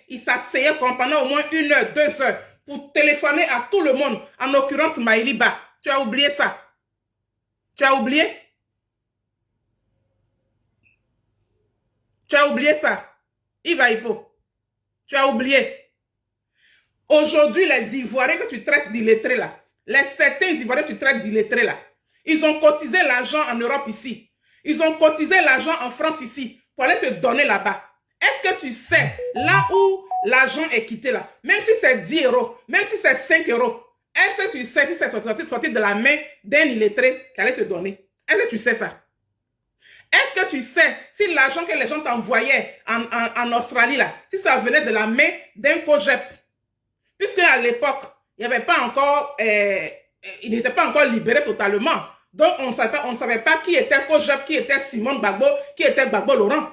il s'asseyait pendant au moins 1 heure, 2 heures pour téléphoner à tout le monde, en l'occurrence Maïliba. Tu as oublié ça? Tu as oublié? Tu as oublié ça? Iva Hippo, tu as oublié? Aujourd'hui, les Ivoiriens que tu traites d'illettrés là, certains Ivoiriens que tu traites d'illettrés là, ils ont cotisé l'argent en Europe ici. Ils ont cotisé l'argent en France ici pour aller te donner là-bas. Est-ce que tu sais, là où l'argent est quitté là, même si c'est 10 euros, même si c'est 5 euros, est-ce que tu sais si c'est sorti de la main d'un illettré qui allait te donner? Est-ce que tu sais ça? Est-ce que tu sais si l'argent que les gens t'envoyaient en Australie là, si ça venait de la main d'un COGEP? Puisque à l'époque, il n'y avait pas encore, il n'était pas encore libéré totalement. Donc, on ne savait pas qui était COGEP, qui était Simone Gbagbo, qui était Gbagbo Laurent.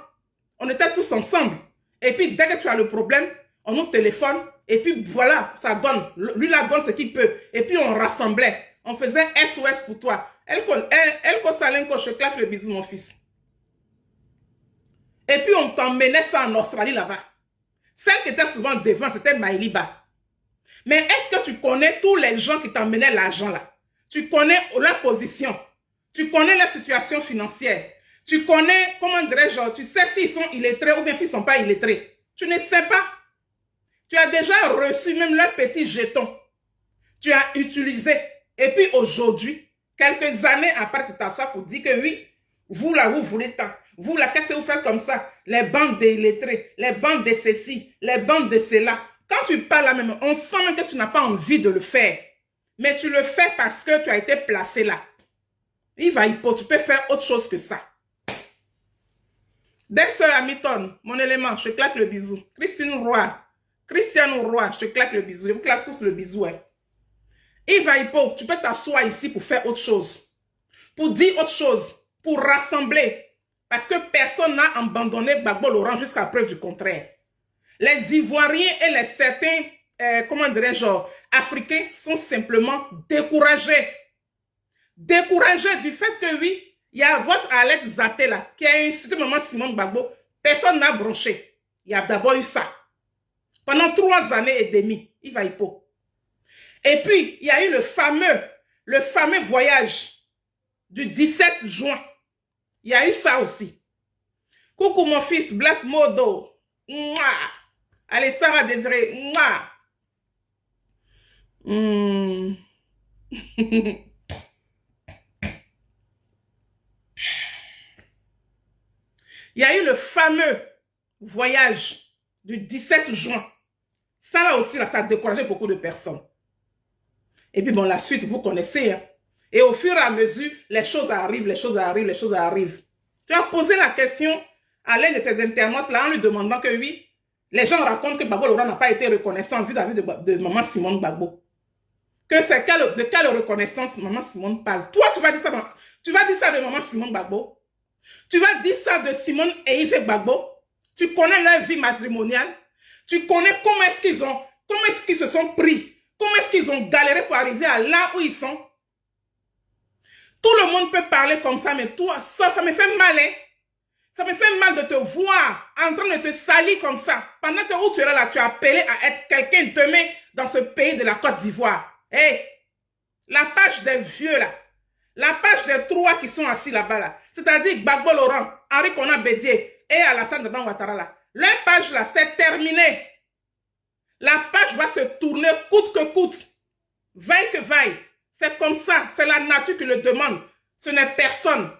On était tous ensemble. Et puis, dès que tu as le problème, on nous téléphone. Et puis, voilà, ça donne. Lui, là, donne ce qu'il peut. Et puis, on rassemblait. On faisait SOS pour toi. Elle Salenko, je claque le bisou, mon fils. Et puis, on t'emmenait ça en Australie, là-bas. Celle qui était souvent devant, c'était Maïliba. Mais est-ce que tu connais tous les gens qui t'emmenaient l'argent là? Tu connais leur position. Tu connais leur situation financière. Tu connais, comment dirais-je, tu sais s'ils sont illettrés ou bien s'ils ne sont pas illettrés. Tu ne sais pas. Tu as déjà reçu même leur petit jeton. Tu as utilisé. Et puis aujourd'hui, quelques années après, tu t'assois pour dire que oui, vous là, vous voulez tant. Vous là, qu'est-ce que vous faites comme ça? Les bandes des illettrés, les bandes de ceci, les bandes de cela. Quand tu parles là même, on sent même que tu n'as pas envie de le faire. Mais tu le fais parce que tu as été placé là. Tu peux faire autre chose que ça. Des sœurs Hamilton, mon élément, je te claque le bisou. Christiane Roy, je te claque le bisou. Je vous claque tous le bisou. Hein. Tu peux t'asseoir ici pour faire autre chose. Pour dire autre chose. Pour rassembler. Parce que personne n'a abandonné Gbagbo Laurent jusqu'à preuve du contraire. Les Ivoiriens et les certains, comment dirais-je, Africains sont simplement découragés. Découragés du fait que oui, il y a votre Alex Zaté là, qui a insulté maman Simone Gbagbo. Personne n'a bronché. Il y a d'abord eu ça. Pendant 3 années et demie, il va hypo. Et puis, il y a eu le fameux voyage du 17 juin. Il y a eu ça aussi. Coucou mon fils Black Modo. Mouah. Allez, Sarah Désiré. Mouah. Il y a eu le fameux voyage du 17 juin. Ça là aussi, là, ça a découragé beaucoup de personnes. Et puis bon, la suite, vous connaissez. Hein. Et au fur et à mesure, les choses arrivent, les choses arrivent, les choses arrivent. Tu as posé la question à l'un de tes internautes là en lui demandant que oui, les gens racontent que Gbagbo Laurent n'a pas été reconnaissant vis-à-vis de maman Simone Gbagbo. Que c'est de quelle reconnaissance maman Simone parle. Toi, tu vas dire ça, de maman Simone Gbagbo. Tu vas dire ça de Simone et Yves Gbagbo. Tu connais leur vie matrimoniale. Tu connais comment est-ce qu'ils se sont pris. Comment est-ce qu'ils ont galéré pour arriver à là où ils sont. Tout le monde peut parler comme ça, mais toi, ça me fait mal, hein? Ça me fait mal de te voir en train de te salir comme ça. Pendant que où tu es là, tu as appelé à être quelqu'un demain dans ce pays de la Côte d'Ivoire. Hey, la page des vieux là, la page des 3 qui sont assis là-bas là, c'est-à-dire Gbagbo Laurent, Henri Konan Bédié et Alassane Daban Ouattara là, leur page là, c'est terminé. La page va se tourner coûte que coûte, vaille que vaille. C'est comme ça, c'est la nature qui le demande. Ce n'est personne.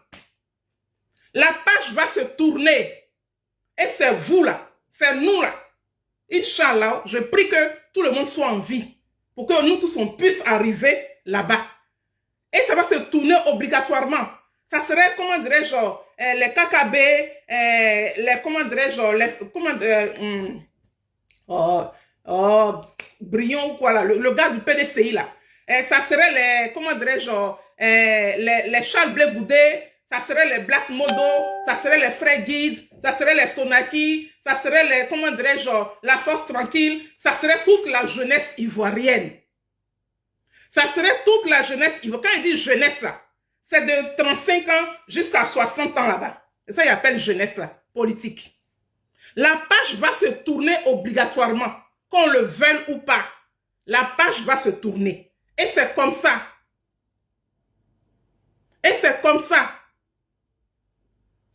La page va se tourner. Et c'est vous là, c'est nous là. Inch'Allah, je prie que tout le monde soit en vie. Pour que nous tous on puisse arriver là-bas. Et ça va se tourner obligatoirement. Ça serait, comment dirais-je, les KKB, les, comment dirais-je, Brion ou quoi là, le gars du PDCI là. Ça serait les, comment dirais-je, les Charles Blé Goudé, ça serait les Black Modo, ça serait les Frères Guides, ça serait les Sonaki, ça serait les, comment dirais-je, la Force Tranquille, ça serait toute la jeunesse ivoirienne. Ça serait toute la jeunesse ivoirienne. Quand il dit jeunesse là, c'est de 35 ans jusqu'à 60 ans là-bas. Et ça, il appelle jeunesse là, politique. La page va se tourner obligatoirement, qu'on le veuille ou pas. La page va se tourner. Et c'est comme ça. Et c'est comme ça.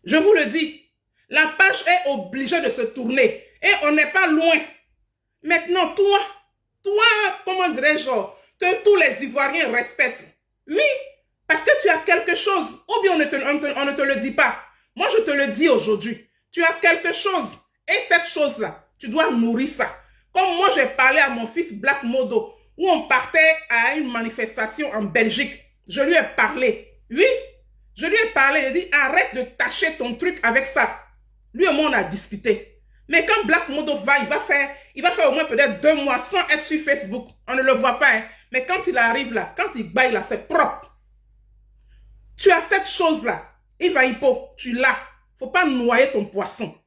Je vous le dis. La page est obligée de se tourner. Et on n'est pas loin. Maintenant, toi, comment dirais-je, que tous les Ivoiriens respectent. Oui, parce que tu as quelque chose. Ou bien on ne te le dit pas. Moi, je te le dis aujourd'hui. Tu as quelque chose. Et cette chose-là, tu dois nourrir ça. Comme moi, j'ai parlé à mon fils Black Modo, où on partait à une manifestation en Belgique. Je lui ai parlé. Oui, je lui ai parlé. Il dit, arrête de tâcher ton truc avec ça. Lui et moi, on a discuté. Mais quand Black Modo va, il va faire au moins peut-être 2 mois sans être sur Facebook. On ne le voit pas. Hein. Mais quand il arrive là, quand il baille là, c'est propre. Tu as cette chose-là. Il va hypo, tu l'as. Il ne faut pas noyer ton poisson.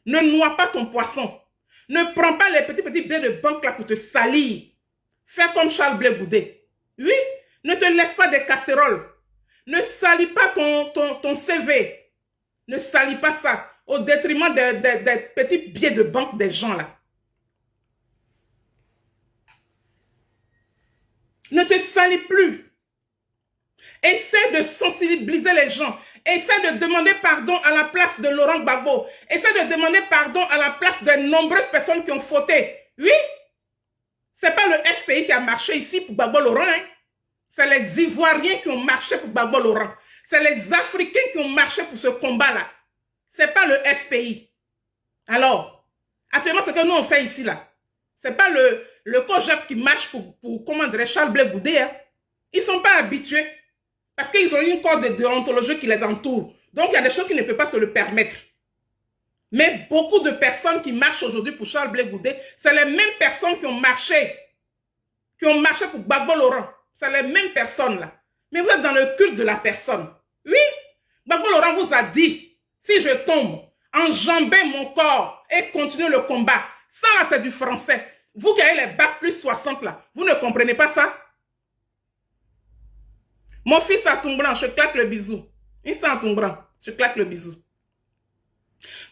Ne noie pas ton poisson. Ne prends pas les petits billets de banque là pour te salir. Fais comme Charles Blé Goudé. Oui, ne te laisse pas des casseroles. Ne salis pas ton CV. Ne salis pas ça au détriment des petits billets de banque des gens là. Ne te salis plus. Essaie de sensibiliser les gens. Essaie de demander pardon à la place de Laurent Gbagbo. Essaie de demander pardon à la place de nombreuses personnes qui ont fauté. Oui, ce n'est pas le FPI qui a marché ici pour Gbagbo Laurent. Hein. C'est les Ivoiriens qui ont marché pour Gbagbo Laurent. C'est les Africains qui ont marché pour ce combat-là. Ce n'est pas le FPI. Alors, actuellement, ce que nous on fait ici, là, ce n'est pas le COJEP qui marche pour comment dire, Charles Blé Goudé. Hein. Ils ne sont pas habitués. Parce qu'ils ont une corde de déontologie qui les entoure. Donc, il y a des choses qu'ils ne peuvent pas se le permettre. Mais beaucoup de personnes qui marchent aujourd'hui pour Charles Blé Goudé, c'est les mêmes personnes qui ont marché pour Gbagbo Laurent. C'est les mêmes personnes là. Mais vous êtes dans le culte de la personne. Oui, Gbagbo Laurent vous a dit, si je tombe, enjambez mon corps et continuez le combat. Ça, c'est du français. Vous qui avez les bacs plus 60 là, vous ne comprenez pas ça? Mon fils a Toumbran, je claque le bisou. Il s'est en Toumbran, je claque le bisou.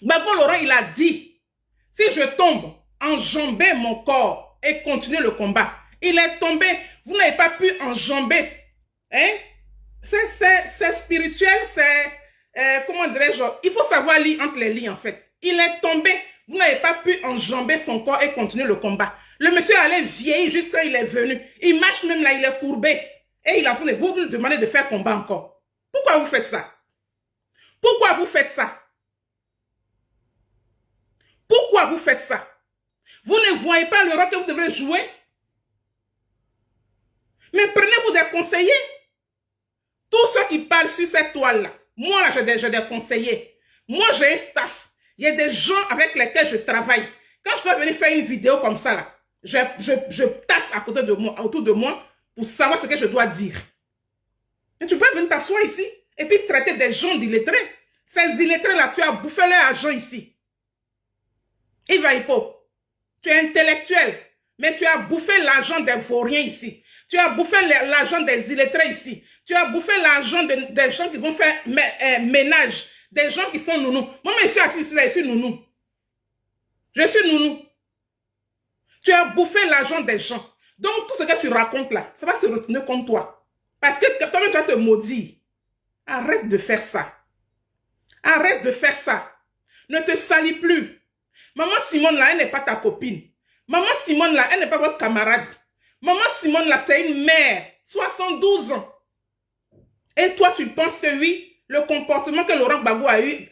Gbagbo Laurent, il a dit, si je tombe, enjambez mon corps et continuez le combat. Il est tombé, vous n'avez pas pu enjamber. Hein? C'est spirituel, c'est, comment dirais-je, il faut savoir lire entre les lignes en fait. Il est tombé, vous n'avez pas pu enjamber son corps et continuer le combat. Le monsieur allait vieillir juste quand il est venu. Il marche même là, il est courbé. Et il a voulu vous demander de faire combat encore. Pourquoi vous faites ça? Pourquoi vous faites ça? Pourquoi vous faites ça? Vous ne voyez pas le rôle que vous devrez jouer? Mais prenez-vous des conseillers. Tous ceux qui parlent sur cette toile-là, moi là, j'ai des conseillers. Moi, j'ai un staff. Il y a des gens avec lesquels je travaille. Quand je dois venir faire une vidéo comme ça, là, je tâte à côté de moi, autour de moi, pour savoir ce que je dois dire. Et tu peux venir t'asseoir ici et puis traiter des gens d'illettrés. Ces illettrés-là, tu as bouffé leur argent ici. Yves Hippo, tu es intellectuel, mais tu as bouffé l'argent des vauriens ici. Tu as bouffé l'argent des illettrés ici. Tu as bouffé l'argent des gens qui vont faire ménage, des gens qui sont nounous. Moi, je suis assis ici, là, je suis nounou. Je suis nounou. Tu as bouffé l'argent des gens. Donc, tout ce que tu racontes là, ça va se retourner contre toi. Parce que toi-même, tu vas te maudire. Arrête de faire ça. Arrête de faire ça. Ne te salis plus. Maman Simone là, elle n'est pas ta copine. Maman Simone là, elle n'est pas votre camarade. Maman Simone là, c'est une mère. 72 ans. Et toi, tu penses que oui, le comportement que Laurent Gbagbo a eu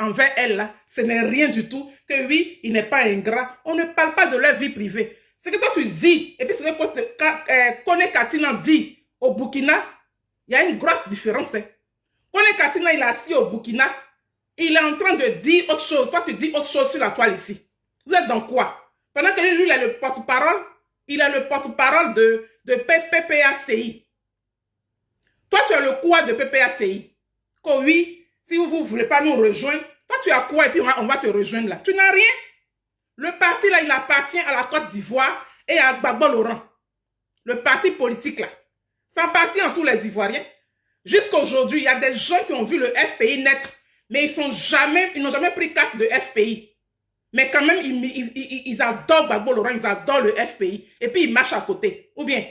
envers elle là, ce n'est rien du tout. Que oui, il n'est pas ingrat. On ne parle pas de leur vie privée. Ce que toi tu dis, et puis ce que Kone Katina dit au Burkina, il y a une grosse différence. Hein. Kone Katina, il est assis au Burkina, il est en train de dire autre chose. Toi, tu dis autre chose sur la toile ici. Vous êtes dans quoi? Pendant que lui, il a le porte-parole, de PPACI. Toi, tu as le quoi de PPACI? Que oui, si vous ne voulez pas nous rejoindre, toi, tu as quoi et puis on va te rejoindre là. Tu n'as rien. Le parti là, il appartient à la Côte d'Ivoire et à Gbagbo Laurent. Le parti politique là. Ça appartient à tous les Ivoiriens. Jusqu'à aujourd'hui, il y a des gens qui ont vu le FPI naître, mais ils n'ont jamais pris carte de FPI. Mais quand même, ils adorent Gbagbo Laurent, ils adorent le FPI. Et puis, ils marchent à côté. Ou bien,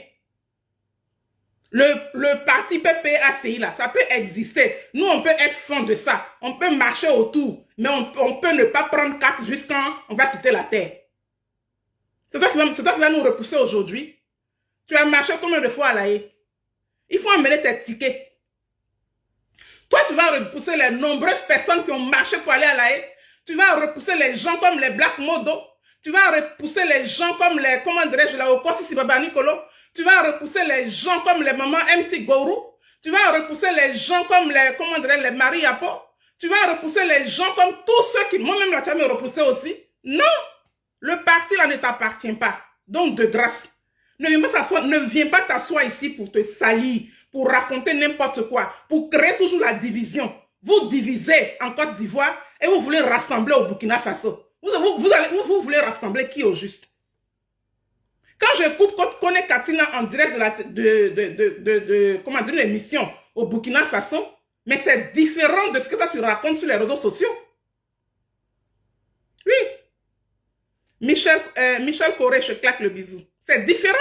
le parti PPACI, là, ça peut exister. Nous, on peut être fond de ça. On peut marcher autour. Mais on peut ne pas prendre carte jusqu'à on va quitter la terre. C'est toi qui vas nous repousser aujourd'hui. Tu as marché combien de fois à la haie? Il faut emmener tes tickets. Toi, tu vas repousser les nombreuses personnes qui ont marché pour aller à la haie. Tu vas repousser les gens comme les Black Modo. Tu vas repousser les gens comme les, comment dirais-je, la Okosi Sibaba Nicolo. Tu vas repousser les gens comme les mamans MC Gourou. Tu vas repousser les gens comme les, comment dirais-je, les Marie Apo. Tu vas repousser les gens comme tous ceux qui, moi-même, là, tu vas me repousser aussi. Non! Le parti, là, ne t'appartient pas. Donc, de grâce. Ne viens pas t'asseoir ici pour te salir, pour raconter n'importe quoi, pour créer toujours la division. Vous divisez en Côte d'Ivoire et vous voulez rassembler au Burkina Faso. Vous voulez rassembler qui au juste? Quand j'écoute Kone Katina en direct comment dire, l'émission au Burkina Faso, mais c'est différent de ce que toi tu racontes sur les réseaux sociaux. Oui. Michel Corée, je claque le bisou. C'est différent.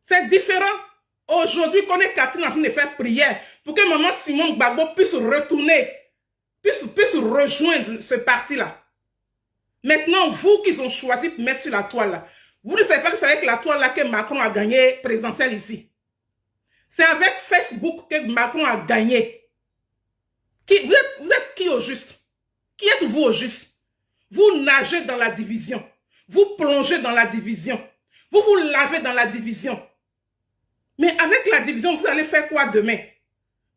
C'est différent. Aujourd'hui, Kone Katina est en train de faire prière pour que maman Simone Gbagbo puisse retourner, puisse rejoindre ce parti-là. Maintenant, vous qui ont choisi de mettre sur la toile là, vous ne savez pas que c'est avec la toile là que Macron a gagné présidentiel ici. C'est avec Facebook que Macron a gagné. Vous êtes qui au juste? Qui êtes-vous au juste? Vous nagez dans la division. Vous plongez dans la division. Vous vous lavez dans la division. Mais avec la division, vous allez faire quoi demain?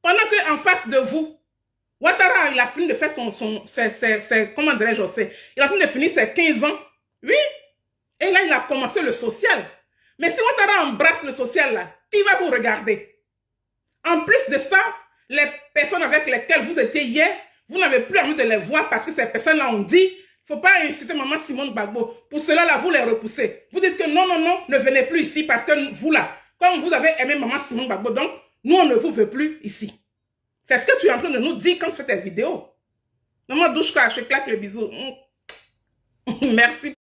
Pendant qu'en face de vous, Ouattara, il a fini de faire comment dirais-je, il a fini de finir ses 15 ans. Oui. Et là, il a commencé le social. Mais si Ouattara embrasse le social, là, qui va vous regarder? En plus de ça, les personnes avec lesquelles vous étiez hier, vous n'avez plus envie de les voir parce que ces personnes-là ont dit, il ne faut pas insulter maman Simone Gbagbo. Pour cela, là, vous les repoussez. Vous dites que non, non, non, ne venez plus ici parce que vous, là, comme vous avez aimé maman Simone Gbagbo, donc, nous, on ne vous veut plus ici. C'est ce que tu es en train de nous dire quand tu fais tes vidéos. Maman Douchka, je claque le bisou. Merci.